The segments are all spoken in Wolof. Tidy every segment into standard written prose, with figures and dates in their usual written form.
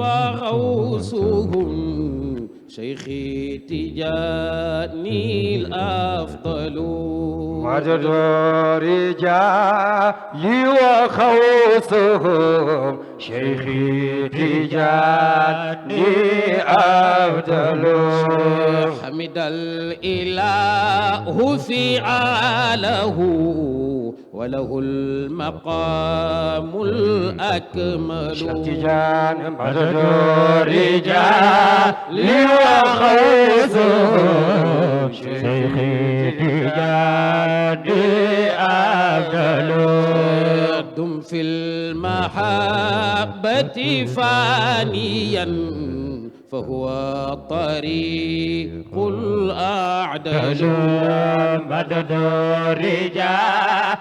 وغوثهم شيخي تجاني الأفضل مدد رجالي وخوصهم شيخي تجاني أفضل حمد الإله فعاله وله المقام الأكمل تجان مدد رجالي وخوصهم شيخي تجاني أفضل دم في المحبة فانيا فهو طريق الأعدل مدد الرجال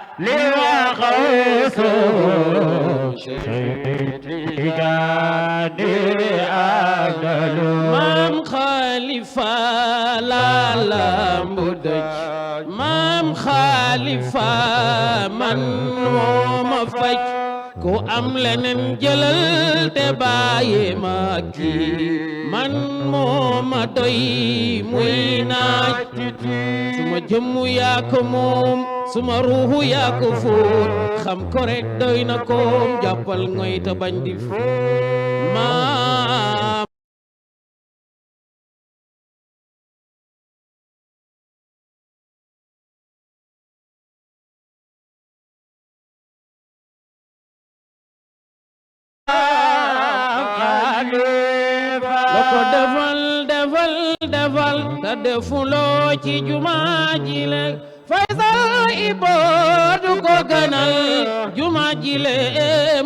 وخوصهم شيخي أفضل مام خليفة لا مدج مام خليفة من ومفج ku am leneen jëlal te bàyyi ma kii man moo ma doy muy naaj suma jëmmu yaa ko moom suma ruuxu yaa ko fóot xam ko rek doy na koom jàppal ngoy te bañ di maam loko defal ta defuloo ci jumaa ji le Faysal iboodu ko ganal jumaa ji le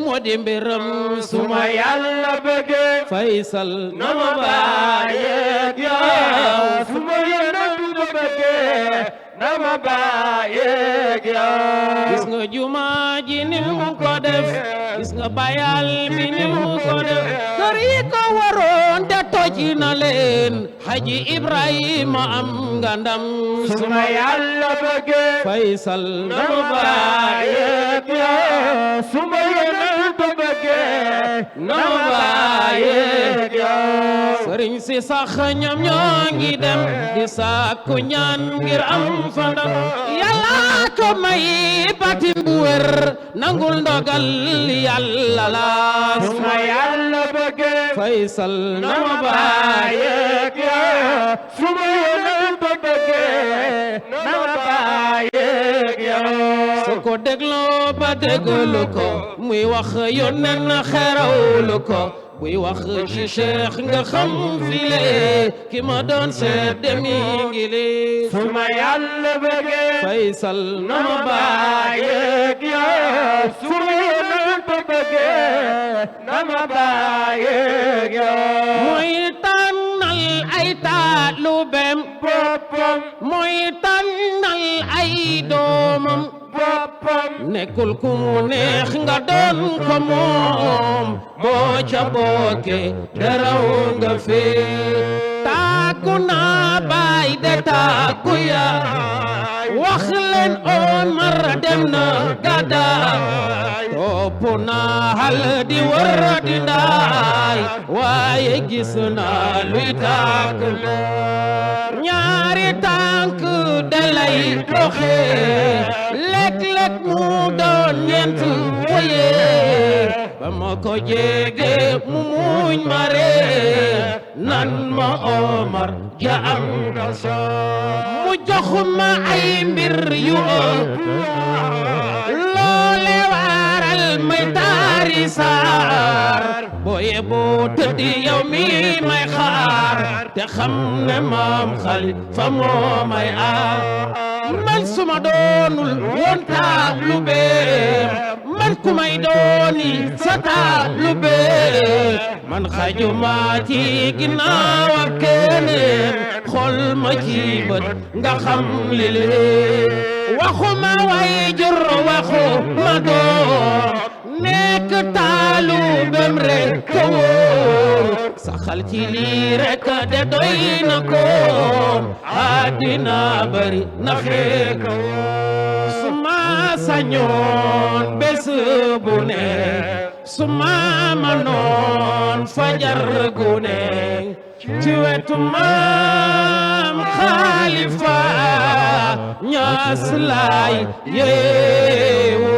moo di mbiram suma Yàlla bëgge Faysal na ma bàyyeek yow suma Yonent bëgge na ma bàyyeek yow gis nga jumaa ji ni mu ko def gis nga bayal bi ni mu ko def kër yi ko waroon te toj na leen Haji Ibrahima am nga ndam suma Yàlla bëgge Faysal na ma bàyyeek yow suma Yonent bëgge na ma bàyyeek yow sëriñ si sax ñoom ñoo ngi dem di sàkku ñaan ngir am fa ndam Yàlla ko may batin bu wér nangul ndogal Yàlla la suma Yàlla bëgge Faysal na ma bàyyeek yow suma Yonent bëgge na ma bàyyeek yow su ko dégloo ba déglu ko muy wax yónneen na xerawlu ko buy wax ci Cheikh nga xam file ki ma doon seet demi ngi li suma Yàlla bëgge Faysal na ma bàyyeek yow suma Yonent bëgge na ma bàyyeek yow mooy tànnal ay taalubem boppam mooy tànnal ay doomam boppam nekkul ku mu neex nga doon ko moom boo ca booke daraw nga fee tàggu naa baay de tàggu yaay wax leen Omar dem na gàddaay topp naa xal di wër di ndaay waaye gis naa luy tàkk ñaari tànk dalay doxe léeg-léeg mu doon ñeent foye ba ma ko jege mu muñ ma ree nan ma Omar ja am nga mu jox ma ay mbir yu loole waral may taari saar booye boo tëddi yow mi may xaar te xam ne maam Xalifa moo may aar man suma doonul woon taalube man ku may dooni sa taalube man xajuma ci ginnaaw ak keneen xool ma ci bët nga xam li leen waxuma way jur waxuma doom nekk taalubem rek a wóor saxal ci lii rek de doy na ko àddina bari na fekk suma sañoon bés bu ne suma manoon fajar gune ci wetu maam Xalifa Ñas laay yeewu